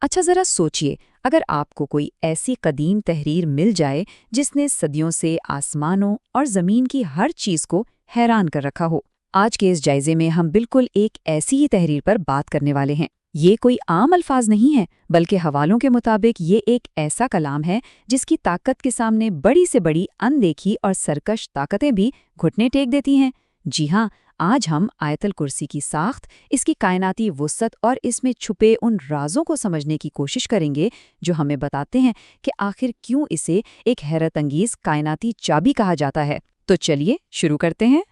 اچھا ذرا سوچئے، اگر آپ کو کوئی ایسی قدیم تحریر مل جائے جس نے صدیوں سے آسمانوں اور زمین کی ہر چیز کو حیران کر رکھا ہو۔ آج کے اس جائزے میں ہم بالکل ایک ایسی ہی تحریر پر بات کرنے والے ہیں۔ یہ کوئی عام الفاظ نہیں ہے، بلکہ حوالوں کے مطابق یہ ایک ایسا کلام ہے جس کی طاقت کے سامنے بڑی سے بڑی اندیکھی اور سرکش طاقتیں بھی گھٹنے ٹیک دیتی ہیں۔ جی ہاں، آج ہم آیت الکرسی کی ساخت، اس کی کائناتی وسعت اور اس میں چھپے ان رازوں کو سمجھنے کی کوشش کریں گے جو ہمیں بتاتے ہیں کہ آخر کیوں اسے ایک حیرت انگیز کائناتی چابی کہا جاتا ہے۔ تو چلیے شروع کرتے ہیں۔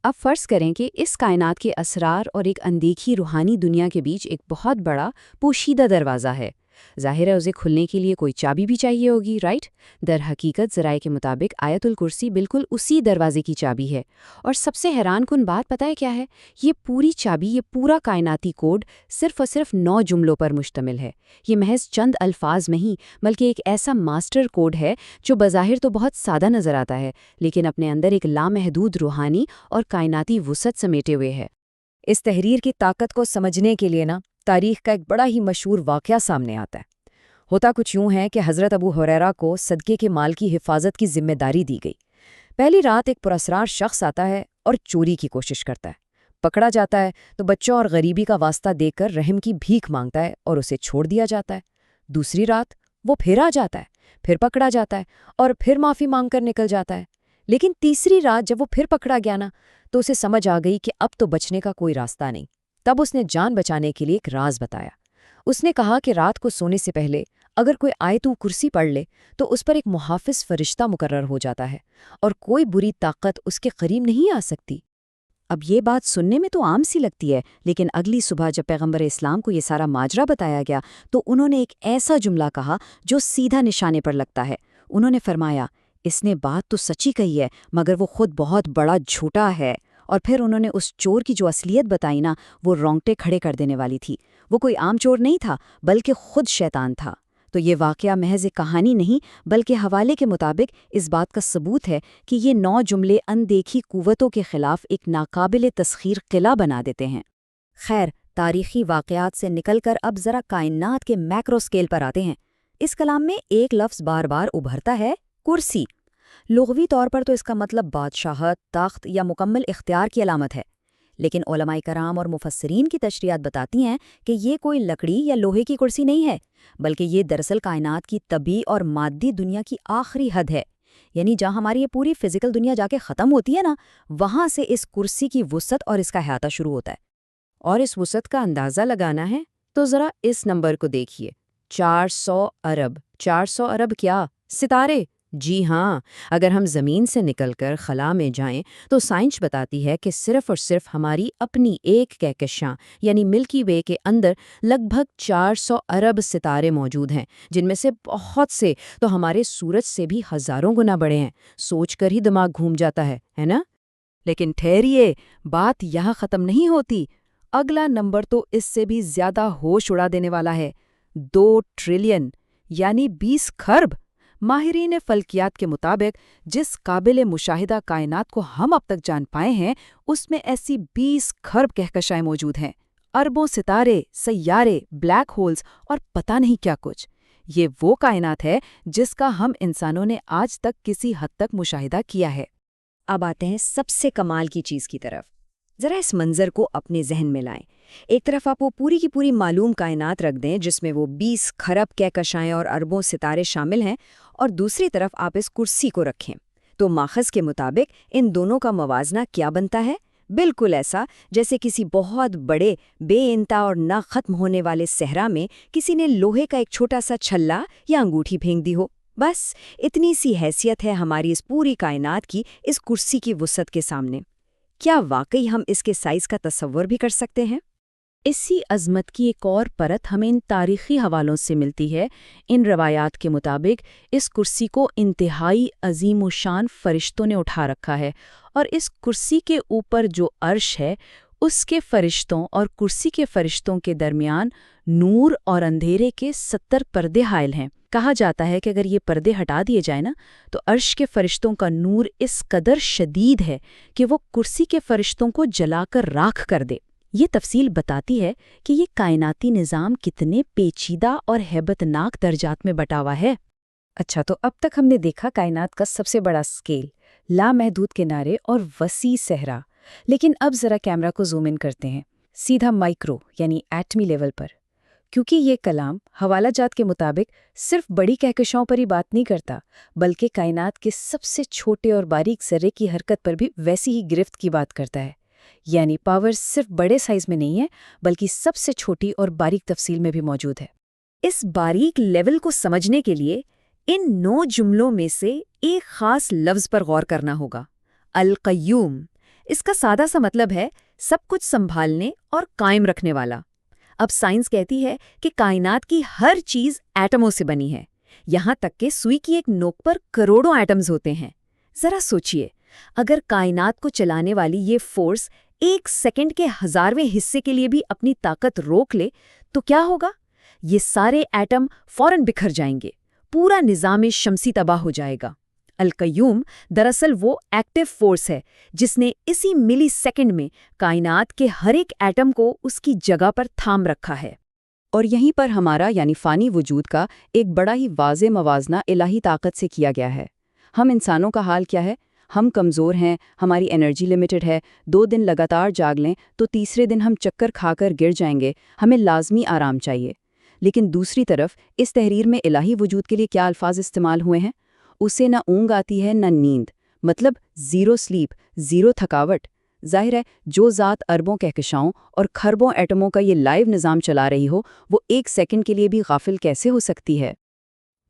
اب فرض کریں کہ اس کائنات کے اسرار اور ایک اندیکھی روحانی دنیا کے بیچ ایک بہت بڑا پوشیدہ دروازہ ہے۔ ظاہر ہے اسے کھلنے کے لیے کوئی چابی بھی چاہیے ہوگی، رائٹ؟ در حقیقت ذرائع کے مطابق آیت الکرسی بالکل اسی دروازے کی چابی ہے۔ اور سب سے حیران کن بات پتہ ہے کیا ہے؟ یہ پوری چابی، یہ پورا کائناتی کوڈ صرف اور صرف 9 جملوں پر مشتمل ہے۔ یہ محض چند الفاظ نہیں، بلکہ ایک ایسا ماسٹر کوڈ ہے جو بظاہر تو بہت سادہ نظر آتا ہے، لیکن اپنے اندر ایک لامحدود روحانی اور کائناتی وسعت سمیٹے ہوئے ہے۔ اس تحریر کی طاقت کو سمجھنے کے لیے تاریخ کا ایک بڑا ہی مشہور واقعہ سامنے آتا ہے۔ ہوتا کچھ یوں ہے کہ حضرت ابو ہریرہ کو صدقے کے مال کی حفاظت کی ذمہ داری دی گئی۔ پہلی رات ایک پراسرار شخص آتا ہے اور چوری کی کوشش کرتا ہے۔ پکڑا جاتا ہے تو بچوں اور غریبی کا واسطہ دے کر رحم کی بھیک مانگتا ہے اور اسے چھوڑ دیا جاتا ہے۔ دوسری رات وہ پھر آ جاتا ہے، پھر پکڑا جاتا ہے اور پھر معافی مانگ کر نکل جاتا ہے۔ لیکن تیسری رات جب وہ پھر پکڑا گیا تو اسے سمجھ آ گئی کہ اب تو بچنے کا کوئی راستہ نہیں۔ تب اس نے جان بچانے کے لیے ایک راز بتایا۔ اس نے کہا کہ رات کو سونے سے پہلے اگر کوئی آیت کرسی پڑھ لے تو اس پر ایک محافظ فرشتہ مقرر ہو جاتا ہے اور کوئی بری طاقت اس کے قریب نہیں آ سکتی۔ اب یہ بات سننے میں تو عام سی لگتی ہے، لیکن اگلی صبح جب پیغمبر اسلام کو یہ سارا ماجرا بتایا گیا تو انہوں نے ایک ایسا جملہ کہا جو سیدھا نشانے پر لگتا ہے۔ انہوں نے فرمایا، اس نے بات تو سچی کہی ہے مگر وہ خود بہت بڑا جھوٹا ہے۔ اور پھر انہوں نے اس چور کی جو اصلیت بتائی وہ رونگٹے کھڑے کر دینے والی تھی۔ وہ کوئی عام چور نہیں تھا بلکہ خود شیطان تھا۔ تو یہ واقعہ محض ایک کہانی نہیں بلکہ حوالے کے مطابق اس بات کا ثبوت ہے کہ یہ 9 جملے اندیکھی قوتوں کے خلاف ایک ناقابل تسخیر قلعہ بنا دیتے ہیں۔ خیر، تاریخی واقعات سے نکل کر اب ذرا کائنات کے میکرو سکیل پر آتے ہیں۔ اس کلام میں ایک لفظ بار بار ابھرتا ہے، کرسی۔ لغوی طور پر تو اس کا مطلب بادشاہت، تخت یا مکمل اختیار کی علامت ہے، لیکن علماء کرام اور مفسرین کی تشریحات بتاتی ہیں کہ یہ کوئی لکڑی یا لوہے کی کرسی نہیں ہے، بلکہ یہ دراصل کائنات کی طبعی اور مادی دنیا کی آخری حد ہے۔ یعنی جہاں ہماری یہ پوری فزیکل دنیا جا کے ختم ہوتی ہے وہاں سے اس کرسی کی وسعت اور اس کا احاطہ شروع ہوتا ہے۔ اور اس وسعت کا اندازہ لگانا ہے تو ذرا اس نمبر کو دیکھیے، 400 ارب۔ 400 ارب کیا؟ ستارے! جی ہاں، اگر ہم زمین سے نکل کر خلا میں جائیں تو سائنس بتاتی ہے کہ صرف اور صرف ہماری اپنی ایک کہکشاں یعنی ملکی وے کے اندر لگ بھگ 400 ارب ستارے موجود ہیں، جن میں سے بہت سے تو ہمارے سورج سے بھی ہزاروں گنا بڑے ہیں۔ سوچ کر ہی دماغ گھوم جاتا ہے نا؟ لیکن ٹھہریے، بات یہاں ختم نہیں ہوتی۔ اگلا نمبر تو اس سے بھی زیادہ ہوش اڑا دینے والا ہے، 2 ٹریلین یعنی 20 کھرب۔ ماہرین فلکیات کے مطابق جس قابل مشاہدہ کائنات کو ہم اب تک جان پائے ہیں اس میں ایسی 20 کھرب کہکشائیں موجود ہیں، اربوں ستارے، سیارے، بلیک ہولز اور پتہ نہیں کیا کچھ۔ یہ وہ کائنات ہے جس کا ہم انسانوں نے آج تک کسی حد تک مشاہدہ کیا ہے۔ اب آتے ہیں سب سے کمال کی چیز کی طرف۔ ذرا اس منظر کو اپنے ذہن میں لائیں۔ ایک طرف آپ وہ پوری کی پوری معلوم کائنات رکھ دیں جس میں وہ 20 کھرب کہکشائیں اور اربوں ستارے شامل ہیں، اور دوسری طرف آپ اس کرسی کو رکھیں، تو ماخذ کے مطابق ان دونوں کا موازنہ کیا بنتا ہے؟ بالکل ایسا جیسے کسی بہت بڑے بے انتہا اور نہ ختم ہونے والے صحرا میں کسی نے لوہے کا ایک چھوٹا سا چھلا یا انگوٹھی پھینک دی ہو۔ بس اتنی سی حیثیت ہے ہماری اس پوری کائنات کی اس کرسی کی وسعت کے سامنے۔ کیا واقعی ہم اس کے سائز کا تصور بھی کر سکتے ہیں؟ اسی عظمت کی ایک اور پرت ہمیں ان تاریخی حوالوں سے ملتی ہے۔ ان روایات کے مطابق اس کرسی کو انتہائی عظیم و شان فرشتوں نے اٹھا رکھا ہے، اور اس کرسی کے اوپر جو عرش ہے اس کے فرشتوں اور کرسی کے فرشتوں کے درمیان نور اور اندھیرے کے 70 پردے حائل ہیں۔ کہا جاتا ہے کہ اگر یہ پردے ہٹا دیے جائیں تو عرش کے فرشتوں کا نور اس قدر شدید ہے کہ وہ کرسی کے فرشتوں کو جلا کر راکھ کر دے۔ یہ تفصیل بتاتی ہے کہ یہ کائناتی نظام کتنے پیچیدہ اور ہیبتناک درجات میں بٹا ہوا ہے۔ اچھا، تو اب تک ہم نے دیکھا کائنات کا سب سے بڑا اسکیل، لامحدود کنارے اور وسیع صحرا، لیکن اب ذرا کیمرہ کو زوم ان کرتے ہیں، سیدھا مائکرو یعنی ایٹمی لیول پر، کیونکہ یہ کلام حوالہ جات کے مطابق صرف بڑی کہکشاؤں پر ہی بات نہیں کرتا، بلکہ کائنات کے سب سے چھوٹے اور باریک ذرے کی حرکت پر بھی ویسی ہی گرفت کی بات کرتا ہے۔ یعنی پاور صرف بڑے سائز میں نہیں ہے، بلکہ سب سے چھوٹی اور باریک تفصیل میں بھی موجود ہے۔ اس باریک لیول کو سمجھنے کے لیے ان 9 جملوں میں سے ایک خاص لفظ پر غور کرنا ہوگا، القیوم۔ اس کا سادہ سا مطلب ہے سب کچھ سنبھالنے اور قائم رکھنے والا۔ اب سائنس کہتی ہے کہ کائنات کی ہر چیز ایٹموں سے بنی ہے، یہاں تک کہ سوئی کی ایک نوک پر کروڑوں ایٹمز ہوتے ہیں۔ ذرا سوچئے، اگر کائنات کو چلانے والی یہ فورس ایک سیکنڈ کے 1000ویں حصے کے لیے بھی اپنی طاقت روک لے تو کیا ہوگا؟ یہ سارے ایٹم فوراً بکھر جائیں گے، پورا نظام شمسی تباہ ہو جائے گا۔ القیوم دراصل وہ ایکٹیو فورس ہے جس نے اسی ملی سیکنڈ میں کائنات کے ہر ایک ایٹم کو اس کی جگہ پر تھام رکھا ہے۔ اور یہیں پر ہمارا یعنی فانی وجود کا ایک بڑا ہی واضح موازنہ الہی طاقت سے کیا گیا ہے۔ ہم انسانوں کا حال کیا ہے؟ ہم کمزور ہیں، ہماری انرجی لمیٹڈ ہے، 2 دن لگاتار جاگ لیں تو تیسرے دن ہم چکر کھا کر گر جائیں گے، ہمیں لازمی آرام چاہیے۔ لیکن دوسری طرف اس تحریر میں الہی وجود کے لیے کیا الفاظ استعمال ہوئے ہیں؟ اسے نہ اونگ آتی ہے نہ نیند، مطلب زیرو سلیپ، زیرو تھکاوٹ۔ ظاہر ہے جو ذات اربوں کہکشاؤں اور کھربوں ایٹموں کا یہ لائیو نظام چلا رہی ہو، وہ ایک سیکنڈ کے لیے بھی غافل کیسے ہو سکتی ہے؟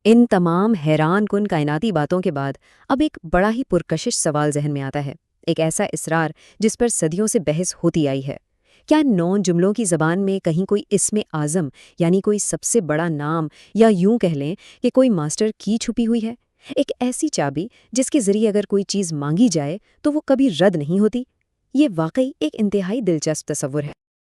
ان تمام حیران کن کائناتی باتوں کے بعد اب ایک بڑا ہی پرکشش سوال ذہن میں آتا ہے، ایک ایسا اسرار جس پر صدیوں سے بحث ہوتی آئی ہے۔ کیا 9 جملوں کی زبان میں کہیں کوئی اسم اعظم یعنی کوئی سب سے بڑا نام، یا یوں کہہ لیں کہ کوئی ماسٹر کی چھپی ہوئی ہے، ایک ایسی چابی جس کے ذریعے اگر کوئی چیز مانگی جائے تو وہ کبھی رد نہیں ہوتی؟ یہ واقعی ایک انتہائی دلچسپ تصور ہے۔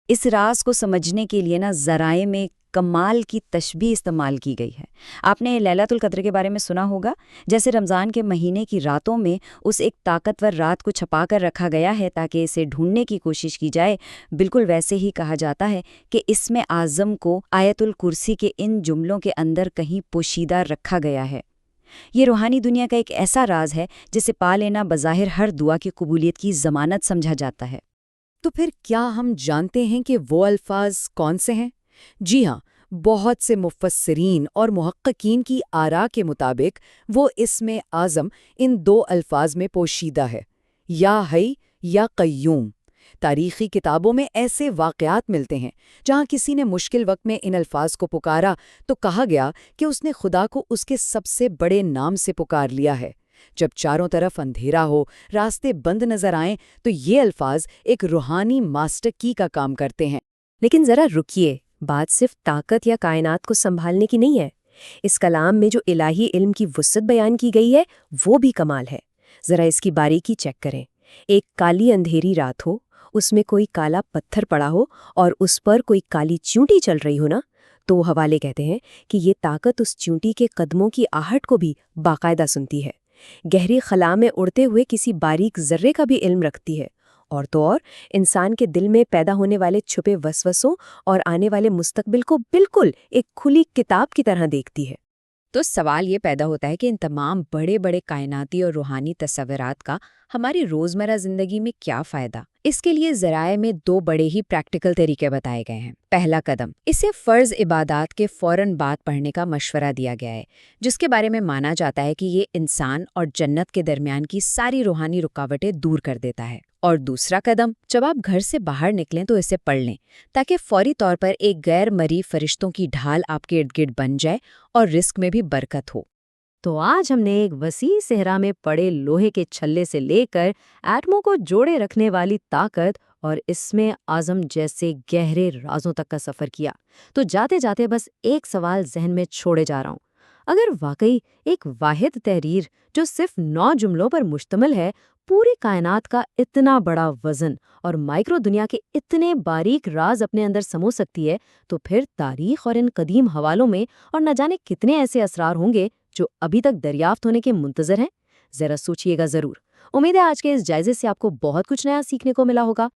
اس راز کو سمجھنے کے لیے ذرائع میں کمال کی تشبیہ استعمال کی گئی ہے۔ آپ نے لیلۃ القدر کے بارے میں سنا ہوگا، جیسے رمضان کے مہینے کی راتوں میں اس ایک طاقتور رات کو چھپا کر رکھا گیا ہے تاکہ اسے ڈھونڈنے کی کوشش کی جائے، بالکل ویسے ہی کہا جاتا ہے کہ اسم اعظم کو آیت الکرسی کے ان جملوں کے اندر کہیں پوشیدہ رکھا گیا ہے۔ یہ روحانی دنیا کا ایک ایسا راز ہے جسے پا لینا بظاہر ہر دعا کی قبولیت کی ضمانت سمجھا جاتا ہے۔ تو پھر کیا ہم جانتے ہیں کہ وہ الفاظ کون سے ہیں؟ جی ہاں، بہت سے مفسرین اور محققین کی آراء کے مطابق وہ اسم اعظم ان 2 الفاظ میں پوشیدہ ہے، یا حی یا قیوم۔ تاریخی کتابوں میں ایسے واقعات ملتے ہیں جہاں کسی نے مشکل وقت میں ان الفاظ کو پکارا تو کہا گیا کہ اس نے خدا کو اس کے سب سے بڑے نام سے پکار لیا ہے۔ جب چاروں طرف اندھیرا ہو، راستے بند نظر آئیں تو یہ الفاظ ایک روحانی ماسٹر کی کا کام کرتے ہیں۔ لیکن ذرا رکیے، بات صرف طاقت یا کائنات کو سنبھالنے کی نہیں ہے۔ اس کلام میں جو الہی علم کی وسعت بیان کی گئی ہے وہ بھی کمال ہے۔ ذرا اس کی باریکی چیک کریں۔ ایک کالی اندھیری رات ہو، اس میں کوئی کالا پتھر پڑا ہو اور اس پر کوئی کالی چیونٹی چل رہی ہو نا، تو حوالے کہتے ہیں کہ یہ طاقت اس چیونٹی کے قدموں کی آہٹ کو بھی باقاعدہ سنتی ہے، گہری خلا میں اڑتے ہوئے کسی باریک ذرے کا بھی علم رکھتی ہے، اور تو اور انسان کے دل میں پیدا ہونے والے چھپے وسوسوں اور آنے والے مستقبل کو بالکل ایک کھلی کتاب کی طرح دیکھتی ہے۔ تو سوال یہ پیدا ہوتا ہے کہ ان تمام بڑے بڑے کائناتی اور روحانی تصورات کا ہماری روزمرہ زندگی میں کیا فائدہ؟ اس کے لیے ذرائع میں 2 بڑے ہی پریکٹیکل طریقے بتائے گئے ہیں۔ پہلا قدم، اسے فرض عبادات کے فوراً بعد پڑھنے کا مشورہ دیا گیا ہے، جس کے بارے میں مانا جاتا ہے کہ یہ انسان اور جنت کے درمیان کی ساری روحانی رکاوٹیں دور کر دیتا ہے۔ اور دوسرا قدم، جب آپ گھر سے باہر نکلیں تو اسے پڑھ لیں تاکہ فوری طور پر ایک غیر مرئی فرشتوں کی ڈھال آپ کے ارد گرد بن جائے اور رزق میں بھی برکت ہو۔ تو آج ہم نے ایک وسیع صحرا میں پڑے لوہے کے چھلے سے لے کر ایٹموں کو جوڑے رکھنے والی طاقت اور اسم اعظم جیسے گہرے رازوں تک کا سفر کیا۔ تو جاتے جاتے بس ایک سوال ذہن میں چھوڑے جا رہا ہوں، اگر واقعی ایک واحد تحریر جو صرف 9 جملوں پر مشتمل ہے پوری کائنات کا اتنا بڑا وزن اور مائکرو دنیا کے اتنے باریک راز اپنے اندر سمو سکتی ہے، تو پھر تاریخ اور ان قدیم حوالوں میں اور نہ جانے کتنے ایسے اسرار ہوں گے جو ابھی تک دریافت ہونے کے منتظر ہیں۔ ذرا سوچئے گا ضرور۔ امید ہے آج کے اس جائزے سے آپ کو بہت کچھ نیا سیکھنے کو ملا ہوگا۔